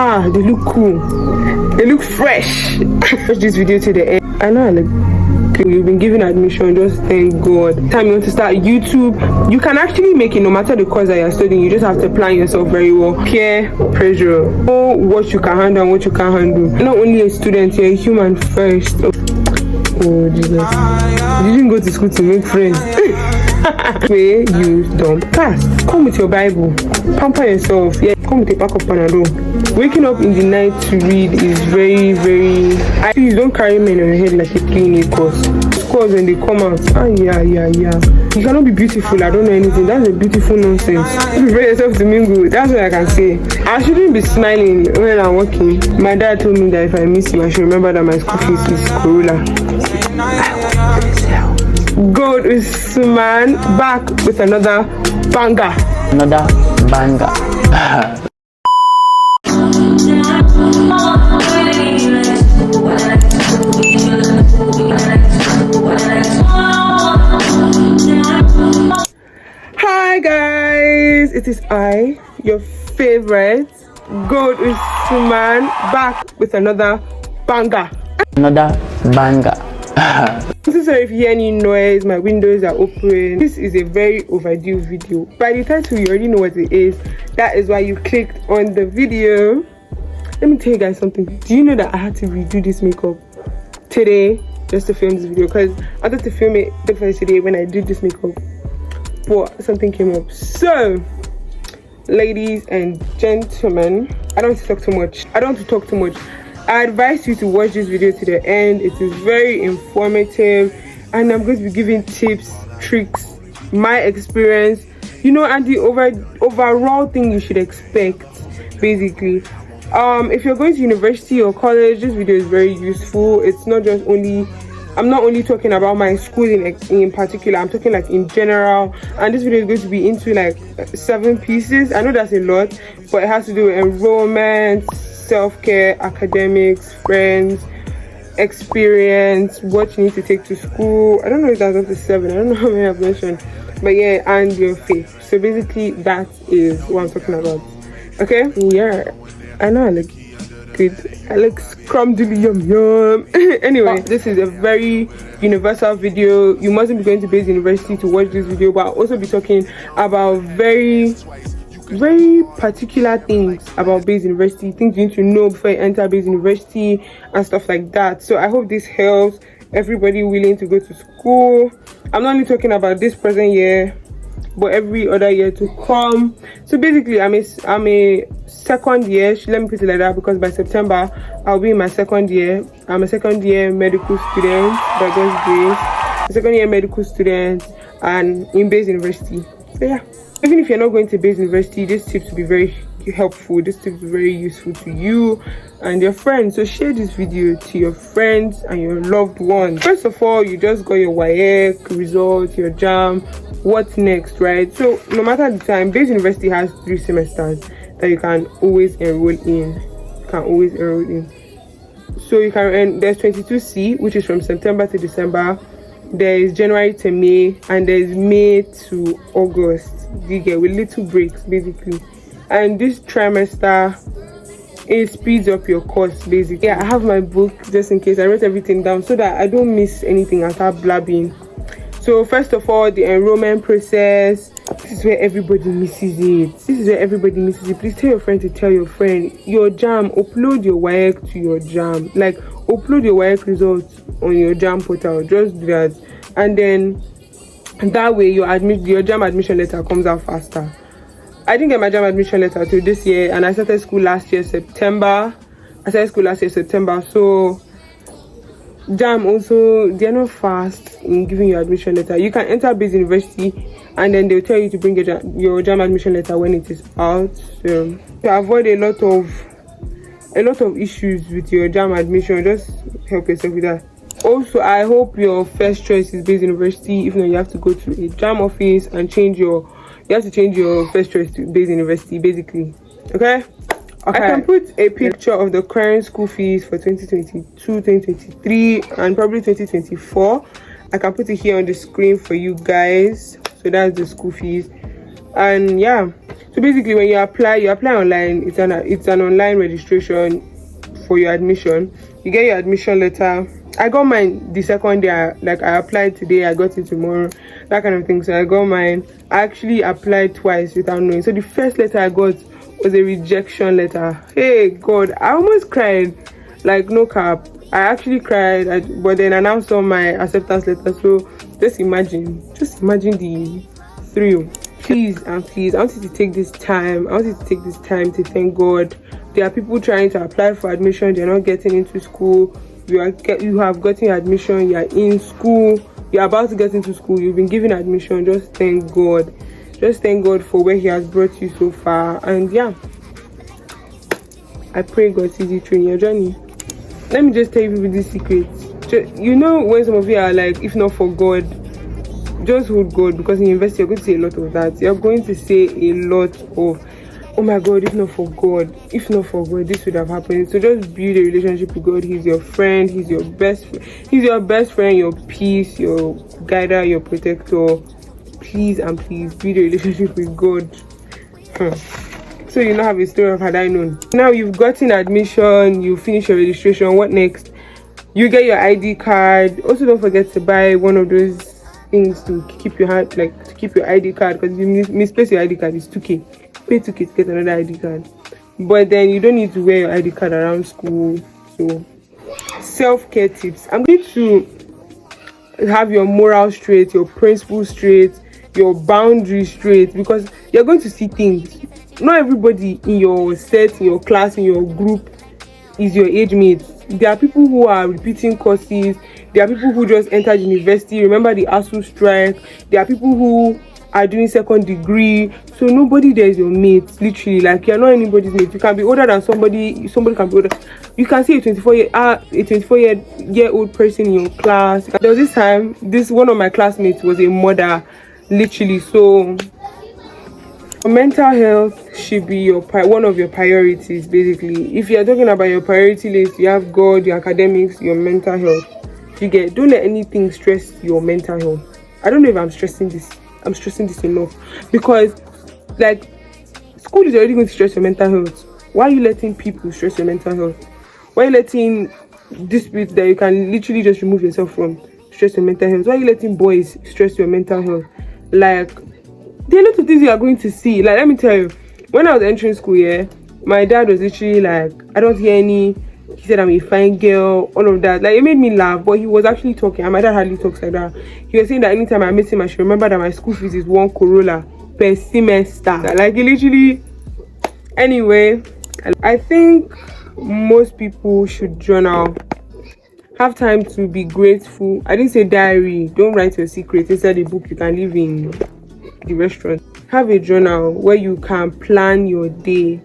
They look cool, they look fresh. Watch this video to the end. I know I look. You've been given admission, just thank God. Time you want to start YouTube, you can actually make it no matter the course that you're studying. You just have to plan yourself very well. Peer pressure, know what you can handle and what you can't handle. You're not only a student, you're a human first. Oh Jesus, you didn't go to school to make friends. Where you don't pass, come with your Bible, pamper yourself. Yeah, come with a pack of Panadol. Waking up in the night to read is very, very. Please don't carry men on your head like a clinic course. Scores when they come out. Yeah. You cannot be beautiful. I don't know anything. That's a beautiful nonsense. Prepare yourself to mingle. That's what I can say. I shouldn't be smiling when I'm working. My dad told me that if I miss him, I should remember that my school fees is Corolla. God is man back with another banger. Hi guys, it is I, your favorite God is man, back with another banger. I'm so sorry if you hear any noise, my windows are open. This is a very overdue video. By the title, you already know what it is. That is why you clicked on the video. Let me tell you guys something. Do you know that I had to redo this makeup today just to film this video? Because I wanted to film it the first day when I did this makeup, but something came up. So, ladies and gentlemen, I don't want to talk too much. I advise you to watch this video to the end. It is very informative, and I'm going to be giving tips, tricks, my experience, you know, and the overall thing you should expect, basically. If you're going to university or college, this video is very useful. It's not just only, I'm not only talking about my school in particular, I'm talking like in general, and this video is going to be into like 7 pieces. I know that's a lot, but it has to do with enrollment, self-care, academics, friends, experience, what you need to take to school. I don't know if that's up to 7, I don't know how many I've mentioned, but yeah, and your faith. So basically that is what I'm talking about. Okay, yeah, I know I look good, I look scrumdiddly yum. Anyway, this is a very universal video. You mustn't be going to Baze University to watch this video, but I'll also be talking about very particular things about Baze University, things you need to know before you enter Baze University and stuff like that. So I hope this helps everybody willing to go to school. I'm not only talking about this present year, but every other year to come. So basically, I'm a second year, let me put it like that, because by September I'll be in my second year. I'm a second year medical student by God's grace, a second year medical student, and in Baze University. So yeah, even if you're not going to Baze University, these tips will be very helpful. This tips will be very useful to you and your friends. So share this video to your friends and your loved ones. First of all, you just got your WAEC results, your JAM. What's next, right? So no matter the time, Baze University has 3 semesters that you can always enroll in. So you can, there's 22C, which is from September to December. There is January to May, and there is May to August. You get with little breaks basically. And this trimester, it speeds up your course basically. Yeah, I have my book just in case. I wrote everything down so that I don't miss anything and start blabbing. So first of all, the enrollment process. This is where everybody misses it. Please tell your friend to tell your friend. Your JAM, upload your WAEC to your JAM. Like, upload your WAEC results on your JAM portal. Just do that. And then that way your JAM admission letter comes out faster. I didn't get my JAM admission letter till this year, and I started school last year September. So JAM also, they're not fast in giving you admission letter. You can enter Baze University and then they'll tell you to bring your JAM admission letter when it is out. So to avoid a lot of issues with your JAM admission, just help yourself with that. Also, I hope your first choice is Baze University. If not, you have to go to a JAM office and change your first choice to Baze University basically. Okay, I can put a picture of the current school fees for 2022, 2023, and probably 2024. I can put it here on the screen for you guys. So that's the school fees. And yeah, So basically, when you apply online. It's an online registration for your admission. You get your admission letter. I got mine the second day. I applied today, I got it tomorrow, that kind of thing. So I got mine. I actually applied twice without knowing. So the first letter I got was a rejection letter. Hey God, I almost cried, like no cap. I actually cried, but then I now saw my acceptance letter. So just imagine the thrill. Please and please, I want you to take this time. To thank God. There are people trying to apply for admission, they're not getting into school. You have gotten your admission, you are in school, you're about to get into school, you've been given admission. Just thank God. Just thank God for where He has brought you so far. And yeah, I pray God sees you through in your journey. Let me just tell you people this secret. You know, when some of you are like, if not for God, just hold God, because in university you're going to say a lot of that. You're going to say a lot of, oh my God, if not for God, this would have happened. So just build a relationship with God. He's your friend, He's your best friend, your peace, your guider, your protector. Please and please build a relationship with God. So you now have a story of had I known. Now you've gotten admission, you finish your registration. What next? You get your ID card. Also, don't forget to buy one of those things to keep your hand, like to keep your ID card, because if you misplace your ID card, it's 2k. Pay 2k to get another ID card. But then you don't need to wear your ID card around school. So self-care tips. I'm going to have your moral straight, your principles straight, your boundaries straight, because you're going to see things. Not everybody in your set, in your class, in your group is your age mate. There are people who are repeating courses. There are people who just entered university. Remember the ASU strike. There are people who are doing second degree. So nobody there is your mate. Literally, like you're not anybody's mate. You can be older than somebody. Somebody can be older. You can see a 24-year-old person in your class. There was this time, one of my classmates was a mother, literally. So mental health should be one of your priorities. Basically, if you're talking about your priority list, you have God, your academics, your mental health. Don't let anything stress your mental health. I don't know if I'm stressing this enough, because like school is already going to stress your mental health. Why are you letting people stress your mental health? Why are you letting disputes that you can literally just remove yourself from stress your mental health? Why are you letting boys stress your mental health? Like, there are lots of things you are going to see. Like, let me tell you, when I was entering school, my dad was literally like, I don't hear any. He said I'm a fine girl, all of that. Like, it made me laugh, but he was actually talking, and my dad hardly talks like that. He was saying that anytime I meet him, I should remember that my school fees is 1 Corolla per semester. Like, literally. Anyway, I think most people should journal. Have time to be grateful. I didn't say diary. Don't write your secrets inside a book you can leave in the restaurant. Have a journal where you can plan your day.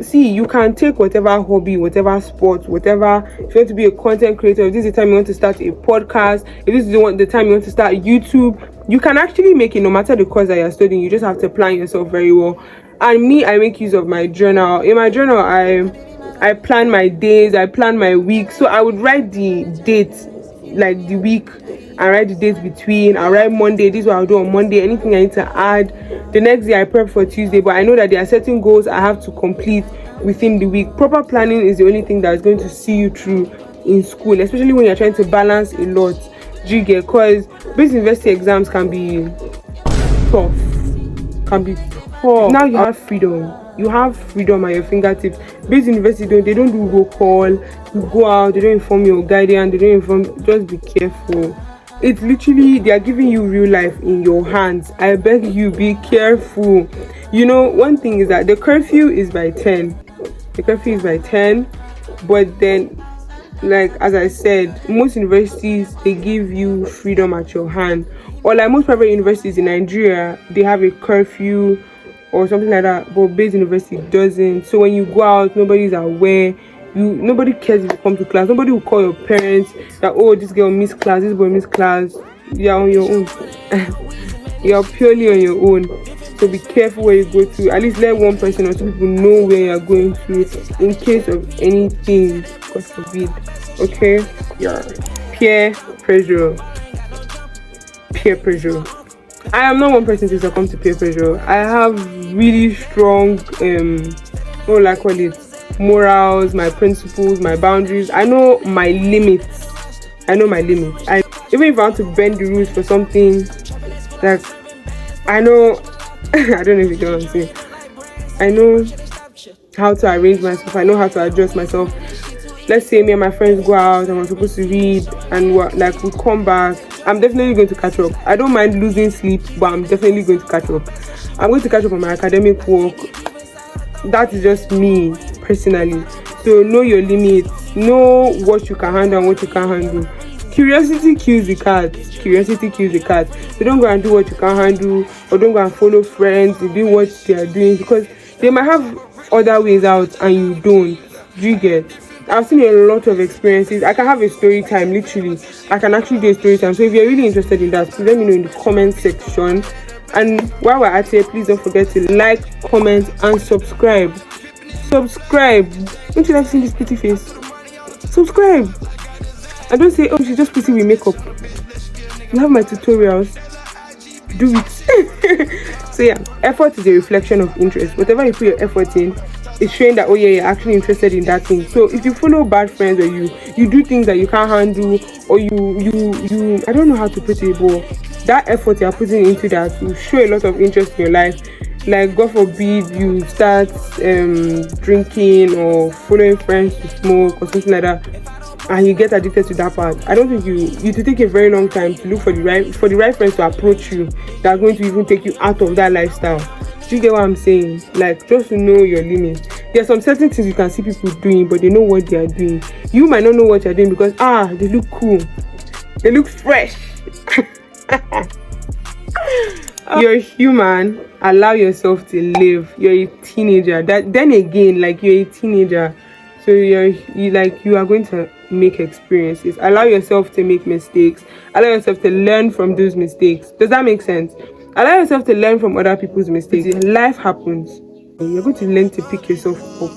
See, you can take whatever hobby, whatever sport, whatever. If you want to be a content creator, if this is the time you want to start a podcast, if this is the time you want to start YouTube, you can actually make it no matter the course that you're studying. You just have to plan yourself very well. And me, I make use of my journal. In my journal, I plan my days, I plan my week. So I would write the dates, like the week, and write the dates between. I write Monday, this is what I'll do on Monday, anything I need to add. The next day I prep for Tuesday, but I know that there are certain goals I have to complete within the week. Proper planning is the only thing that's going to see you through in school, especially when you're trying to balance a lot. Do you get? Because Baze University exams can be tough. Now you have freedom. You have freedom at your fingertips. Baze University they don't do roll call. You go out, they don't inform your guardian, they don't inform. Just be careful. It's literally, they are giving you real life in your hands. I beg you, be careful. You know, one thing is that the curfew is by 10. But then, like as I said, most universities, they give you freedom at your hand. Or like most private universities in Nigeria, they have a curfew or something like that, but Baze University doesn't. So when you go out, nobody's aware. Nobody cares if you come to class. Nobody will call your parents that, oh, this girl missed class, this boy missed class. You're on your own. You're purely on your own. So be careful where you go to. At least let one person or two people know where you're going to in case of anything, God forbid. Okay? Yeah. Peer pressure. I am not one person to succumb to peer pressure. I have really strong what will I call it, morals, my principles, my boundaries. I know my limits. Even if I want to bend the rules for something, like I know I don't know if you get what I'm saying. I know how to arrange myself. I know how to adjust myself. Let's say me and my friends go out and we're supposed to read, and we come back. I'm definitely going to catch up. I don't mind losing sleep, but I'm definitely going to catch up. I'm going to catch up on my academic work. That is just me personally. So know your limits. Know what you can handle and what you can't handle. Curiosity kills the cat. So don't go and do what you can't handle, or don't go and follow friends to do what they are doing, because they might have other ways out and you don't. Do you get? I've seen a lot of experiences. I can have a story time, literally. I can actually do a story time. So if you're really interested in that, please let me know in the comment section. And while we're at it, please don't forget to like, comment, and subscribe. Don't you like seeing this pretty face? Subscribe. And don't say, oh, she's just pretty with makeup. You have my tutorials. Do it. So yeah, effort is a reflection of interest. Whatever you put your effort in, it's showing that, oh yeah, you're actually interested in that thing. So if you follow bad friends, or you do things that you can't handle, or you I don't know how to put it, but that effort you're putting into that will show a lot of interest in your life. Like, God forbid you start drinking or following friends to smoke or something like that, and you get addicted to that part. I don't think you to take a very long time to look for the right friends to approach you that are going to even take you out of that lifestyle. Do you get what I'm saying? Like, just to know your limits. There are some certain things you can see people doing, but they know what they are doing. You might not know what you're doing because they look cool, they look fresh. You're human. Allow yourself to live. You're a teenager. Then again, like, you're a teenager, so you are going to make experiences. Allow yourself to make mistakes. Allow yourself to learn from those mistakes. Does that make sense? Allow yourself to learn from other people's mistakes. Life happens. You're going to learn to pick yourself up.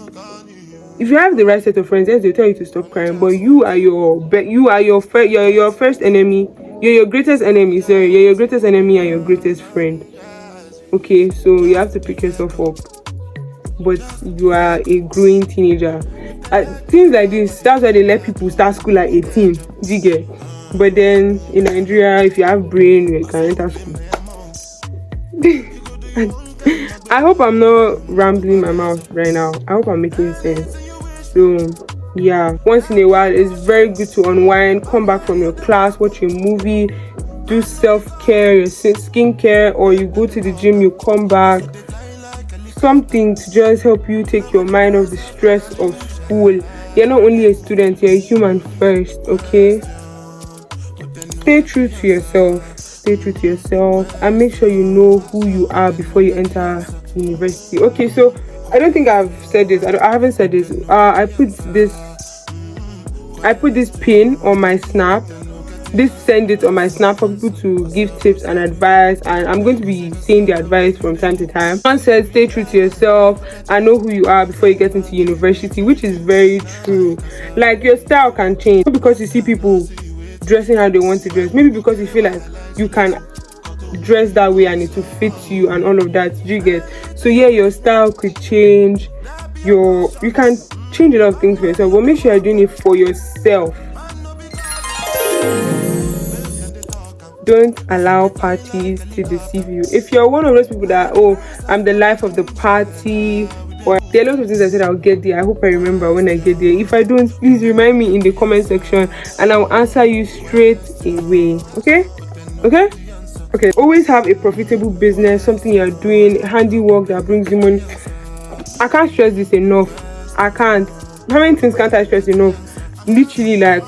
If you have the right set of friends, yes, they'll tell you to stop crying, but you are your first enemy. You're your greatest enemy. Sorry, you're your greatest enemy and your greatest friend. Okay, so you have to pick yourself up. But you are a growing teenager. Things like this, that's why they let people start school at 18. Do you get? But then in Nigeria, if you have brain, you can enter school. I hope I'm not rambling my mouth right now. I hope I'm making sense. So yeah, once in a while it's very good to unwind, come back from your class, watch a movie, do self-care, your skincare, or you go to the gym, you come back. Something to just help you take your mind off the stress of school. You're not only a student, you're a human first, okay? Stay true to yourself, and make sure you know who you are before you enter university. Okay, so I don't think I've said this. I haven't said this. I put this pin on my snap. Send it on my snap for people to give tips and advice, and I'm going to be saying the advice from time to time. One said, stay true to yourself and know who you are before you get into university, which is very true. Like, your style can change, not because you see people dressing how they want to dress, maybe because you feel like you can dress that way and it will fit you and all of that. Do you get? So yeah, your style could change. You can change a lot of things for yourself, but make sure you're doing it for yourself. Don't allow parties to deceive you. If you're one of those people that, oh, I'm the life of the party, or there are a lot of things I said I'll get there. I hope I remember when I get there. If I don't, please remind me in the comment section and I'll answer you straight away. Okay? Always have a profitable business, something you're doing, handiwork that brings you money. I can't stress this enough. I can't. How many things can't I stress enough? Literally, like,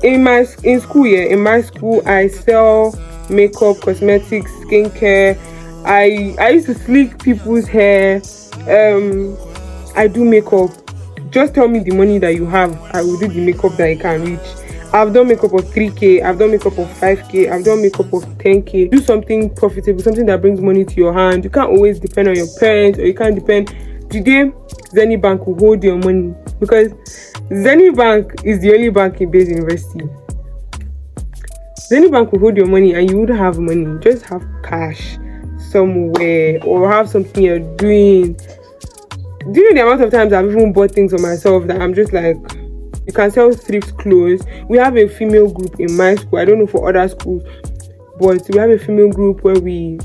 in my school, I sell makeup, cosmetics, skincare. I used to sleek people's hair. I do makeup. Just tell me the money that you have, I will do the makeup that I can reach. I've done makeup of 3k, I've done makeup of 5k, I've done makeup of 10k. Do something profitable, something that brings money to your hand. You can't always depend on your parents, or you can't depend. Today, Zenith Bank will hold your money, because Zenith Bank is the only bank in Baze University. Zenith Bank will hold your money and you wouldn't have money, you just have cash. somewhere or have something you're doing. Do you know the amount of times I've even bought things for myself that I'm just like, you can sell thrift clothes. We have a female group in my school. I don't know for other schools, but we have a female group where we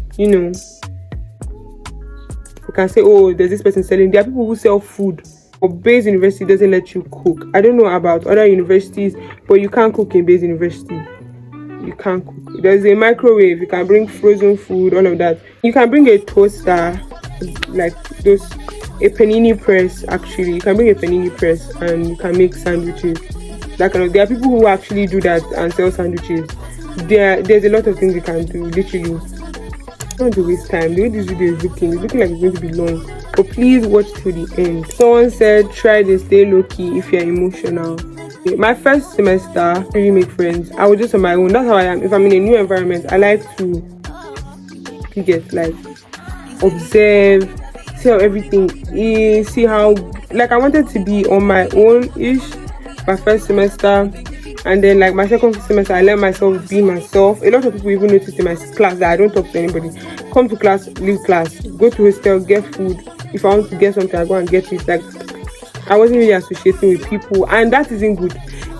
can say, oh, there's this person selling. There are people who sell food. But Baze University doesn't let you cook. I don't know about other universities, but you can't cook in Baze University. You can't cook. There's a microwave. You can bring frozen food, all of that. You can bring a toaster, like a panini press. Actually, you can bring a panini press and you can make sandwiches. There are people who actually do that and sell sandwiches. There's a lot of things you can do. Literally, don't waste time. The way this video is looking like it's going to be long. But please watch till the end. Someone said try to stay low-key if you're emotional. My first semester, really make friends. I was just on my own. That's how I am. If I'm in a new environment, I like to observe, see how everything is, see how, like, I wanted to be on my own-ish my first semester. And then, like, my second semester, I let myself be myself. A lot of people even noticed in my class that I don't talk to anybody. Come to class, leave class, go to hostel, get food. If I want to get something, I go and get it. Like, I wasn't really associating with people, and that isn't good.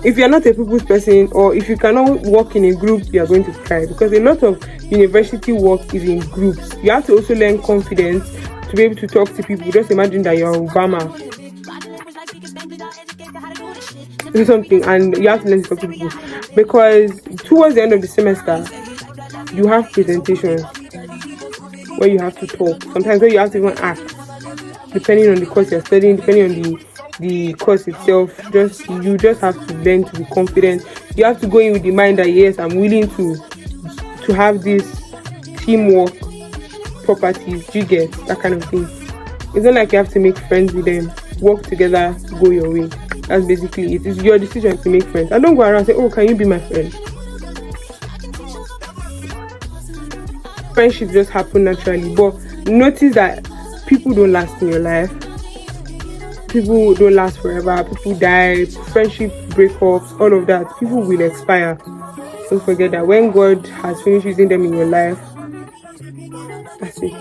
If you're not a people's person, or if you cannot work in a group, you are going to cry, because a lot of university work is in groups. You have to also learn confidence to be able to talk to people. Just imagine that you're Obama or something, and you have to learn to talk to people, because towards the end of the semester, you have presentations where you have to talk. Sometimes where you have to even act, depending on the course you're studying, depending on the course itself. You just have to learn to be confident. You have to go in with the mind that yes, I'm willing to have this teamwork properties. Do you get that kind of thing? It's not like you have to make friends with them. Work together, go your way. That's basically it. It's your decision to make friends. And don't go around and say, oh, can you be my friend? Friendships just happen naturally, but notice that people don't last in your life. People don't last forever. People die, friendship breakups, all of that. People will expire. Don't forget that when God has finished using them in your life, that's it.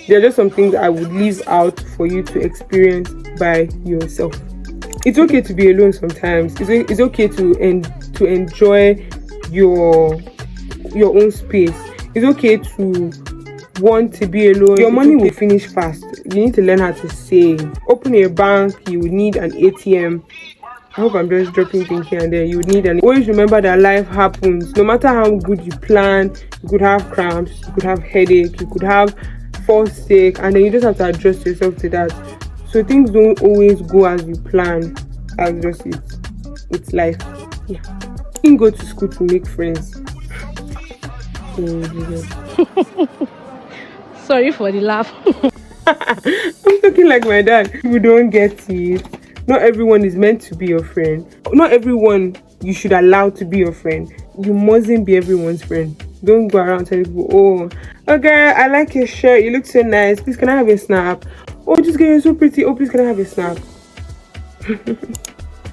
There are just some things I would leave out for you to experience by yourself. It's okay to be alone sometimes. It's okay to enjoy your own space. It's okay to want to be alone. Your money will finish fast. You need to learn how to save. Open a bank, you will need an ATM. I hope I'm just dropping things here and there. You would need always remember that life happens. No matter how good you plan, you could have cramps, you could have headache, you could have fall sick, and then you just have to adjust yourself to that. So things don't always go as you plan. That's just it. It's life. Yeah. You can go to school to make friends. Sorry for the laugh. I'm talking like my dad. People don't get it. Not everyone is meant to be your friend. Not everyone you should allow to be your friend. You mustn't be everyone's friend. Don't go around telling people, oh girl, I like your shirt. You look so nice. Please, can I have a snap? Oh, just girl, you're so pretty. Oh, please, can I have a snap?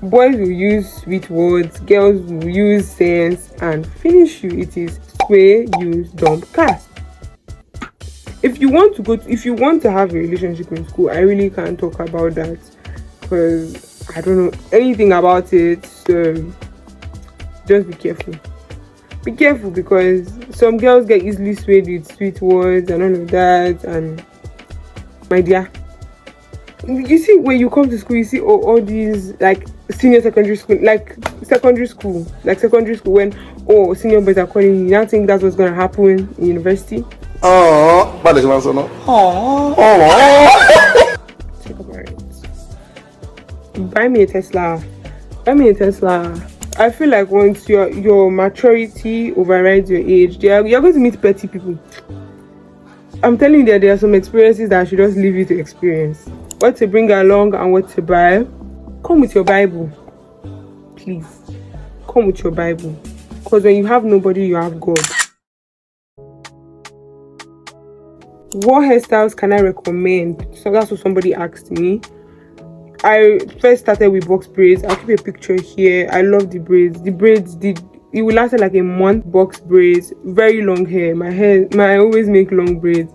Boys will use sweet words. Girls will use sense and finish you. It is sway, use, dump, cast. If you want to have a relationship in school, I really can't talk about that because I don't know anything about it. So just be careful. Be careful, because some girls get easily swayed with sweet words and all of that. And my dear, you see, when you come to school, you see all these like secondary school when senior boys are calling you. You don't think that's what's gonna happen in university? Oh, but no. Think about it. Buy me a Tesla. I feel like once your maturity overrides your age, you're going to meet petty people. I'm telling you that there are some experiences that I should just leave you to experience. What to bring along and what to buy. Come with your Bible. Please. Come with your Bible. Because when you have nobody, you have God. What hairstyles can I recommend? So that's what somebody asked me. I first started with box braids. I'll keep a picture here. I love the braids. The it will last like a month. Box braids, very long hair. I always make long braids.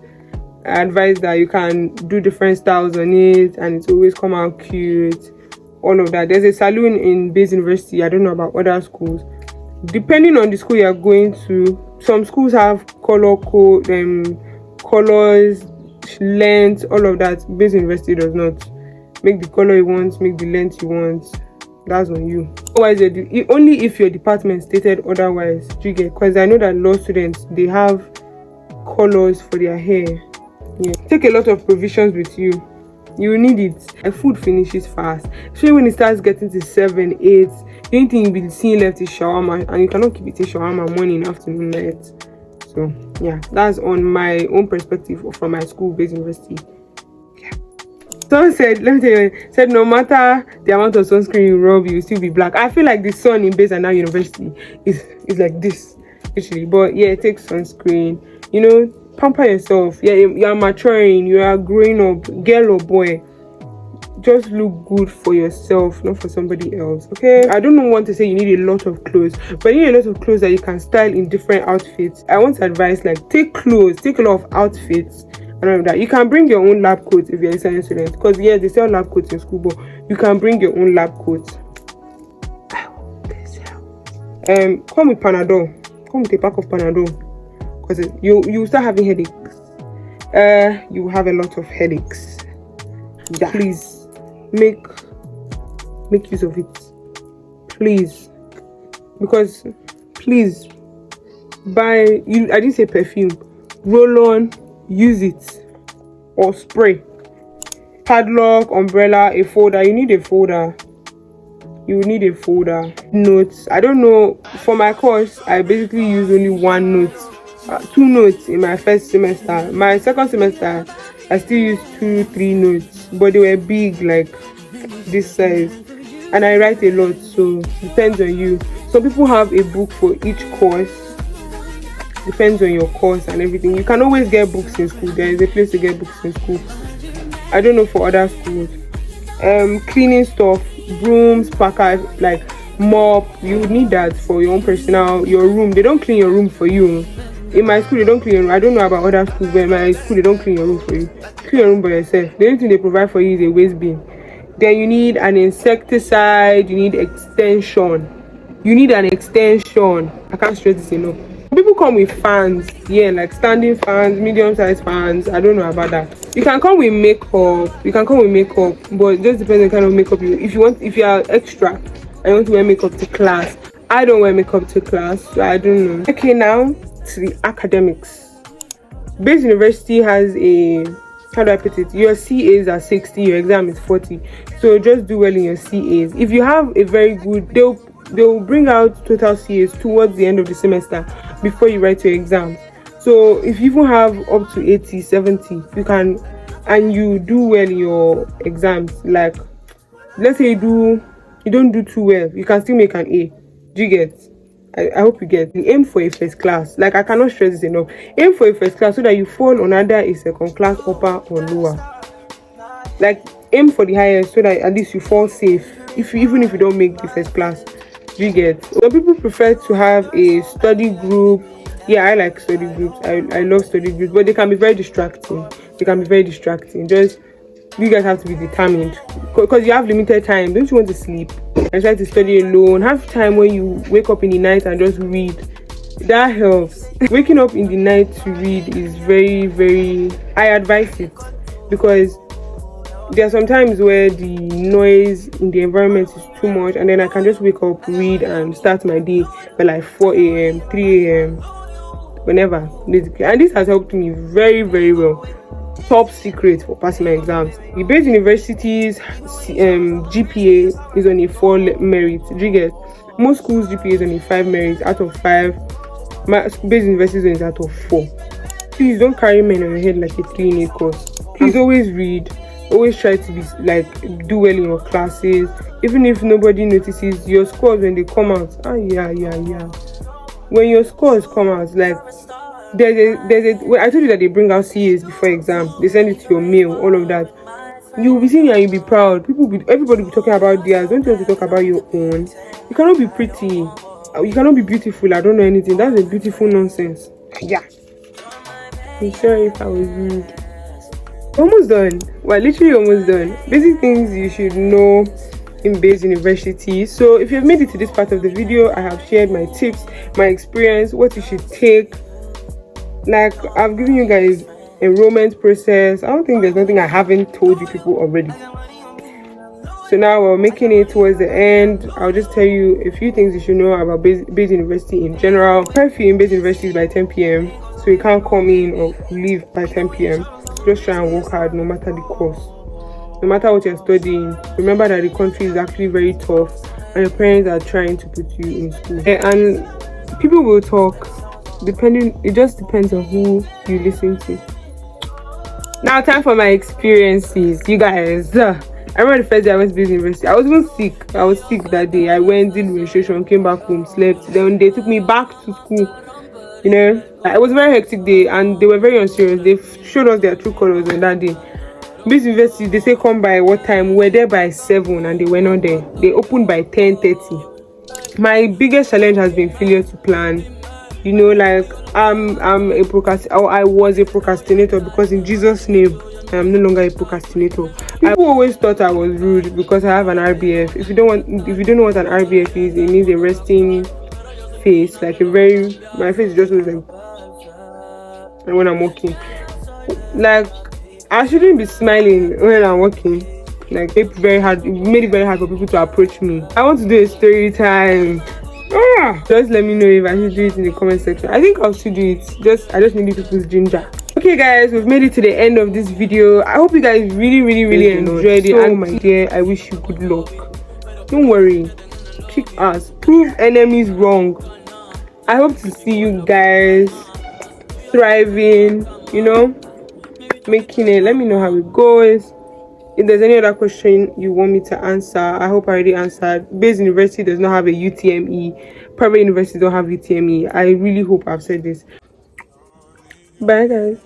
I advise that you can do different styles on it, and it's always come out cute. All of that. There's a salon in Baze University. I don't know about other schools. Depending on the school you are going to, some schools have color code, colors, length, all of that. Baze University does not. Make the color you want, make the length you want. That's on you. Otherwise, only if your department stated otherwise. Do you get? Because I know that law students, they have colors for their hair. Yeah. Take a lot of provisions with you. You need it. And food finishes fast, especially when it starts getting to 7, 8. The only thing you'll be seeing left is shawarma, and you cannot keep eating shawarma morning, afternoon, night. So yeah, that's on my own perspective from my school, Baze University. Yeah. Someone said, let me tell you, said no matter the amount of sunscreen you rub, you will still be black. I feel like the sun in Baze and now University is like this, actually. But yeah, take sunscreen. You know, pamper yourself. Yeah, you are maturing, you are growing up, girl or boy. Just look good for yourself, not for somebody else. Okay, I don't want to say you need a lot of clothes, but you need a lot of clothes that you can style in different outfits. I want to advise, like, take a lot of outfits and all of that. You can bring your own lab coat if you're a science student, because yeah, they sell lab coats in school, but you can bring your own lab coat. Come with Panadol. Come with a pack of Panadol, because you start having headaches. You have a lot of headaches. Yeah. Please make use of it, please, because please buy you. I didn't say perfume. Roll on, use it, or spray. Padlock, umbrella, a folder. You need a folder. You need a folder. Notes. I don't know. For my course, I basically use only one note. 2 notes in my first semester. My second semester, I still used 2, 3 notes, but they were big, like this size, and I write a lot, so depends on you. Some people have a book for each course. Depends on your course and everything. You can always get books in school. There is a place to get books in school. I don't know for other schools. Cleaning stuff, brooms, packer, like mop. You need that for your own personal, your room. They don't clean your room for you. In my school, they don't clean your room. I don't know about other schools, but in my school, they don't clean your room for you. Clean your room by yourself. The only thing they provide for you is a waste bin. Then you need an insecticide. You need extension. You need an extension. I can't stress this enough. People come with fans. Yeah, like standing fans, medium-sized fans. I don't know about that. You can come with makeup. But it just depends on the kind of makeup you. If you are extra, and you want to wear makeup to class. I don't wear makeup to class, so I don't know. Okay, now to the academics. Baze University has a, how do I put it, your CAs are 60, your exam is 40, so just do well in your CAs. If you have a very good, they'll bring out total CAs towards the end of the semester before you write your exam. So if you even have up to 80, 70, you can, and you do well in your exams, like let's say you don't do too well, you can still make an A. Do you get? I hope you get. You aim for a first class. Like, I cannot stress this enough. Aim for a first class so that you fall on either a second class, upper or lower. Like, aim for the highest so that at least you fall safe. Even if you don't make the first class. Do you get? Some people prefer to have a study group. Yeah, I like study groups. I love study groups, but they can be very distracting. Just, you guys have to be determined, because you have limited time. Don't you want to sleep and try to study alone? Have time when you wake up in the night and just read. That helps. Waking up in the night to read is very, very, I advise it, because there are some times where the noise in the environment is too much, and then I can just wake up, read, and start my day by like 4 a.m, 3 a.m, whenever, basically. And this has helped me very, very well. Top secret for passing my exams. The Baze University's GPA is on a 4 merit. Do you get? Most schools' GPA is on a 5 merit out of 5. My Baze University is out of 4. Please don't carry men on your head like a 3 in a course. Please always read. Always try to be do well in your classes. Even if nobody notices your scores when they come out. When your scores come out, like, well, I told you that they bring out CAs before exam. They send it to your mail, all of that. You'll be seeing and you'll be proud. Everybody will be talking about theirs. Don't you want to talk about your own? You cannot be pretty. You cannot be beautiful. I don't know anything. That's a beautiful nonsense. Yeah. I'm sorry if I was rude. Almost done. We're literally almost done. Basic things you should know in Baze University. So if you've made it to this part of the video, I have shared my tips, my experience, what you should take. Like, I've given you guys enrollment process. I don't think there's nothing I haven't told you people already. So now we're making it towards the end. I'll just tell you a few things you should know about Baze University in general. Curfew in Baze University is by 10 p.m. so you can't come in or leave by 10 p.m. Just try and work hard no matter the course. No matter what you're studying, remember that the country is actually very tough and your parents are trying to put you in school. And people will talk, it just depends on who you listen to. Now time for my experiences, you guys. I remember the first day I went to Baze University. I was even sick. I was sick that day. I went, did registration, came back home, slept. Then they took me back to school. You know, it was a very hectic day and they were very unserious. They showed us their true colors on that day. Baze University, they say come by what time? We were there by 7 and they were not there. They opened by 10:30. My biggest challenge has been failure to plan. You know, like I was a procrastinator, because in Jesus' name I am no longer a procrastinator. People always thought I was rude because I have an RBF. If you don't know what an RBF is, it means a resting face, like my face is just always like, and when I'm walking, like I shouldn't be smiling when I'm walking. Like it made it very hard for people to approach me. I want to do a story time. Just let me know if I should do it in the comment section. I think I should do it. I just need people's ginger. Okay guys, we've made it to the end of this video. I hope you guys really enjoyed it. And my dear, I wish you good luck. Don't worry, kick ass, prove enemies wrong. I hope to see you guys thriving, you know, making it. Let me know how it goes. If there's any other question you want me to answer, I hope I already answered. Baze University does not have a UTME. Private universities don't have UTME. I really hope I've said this. Bye guys.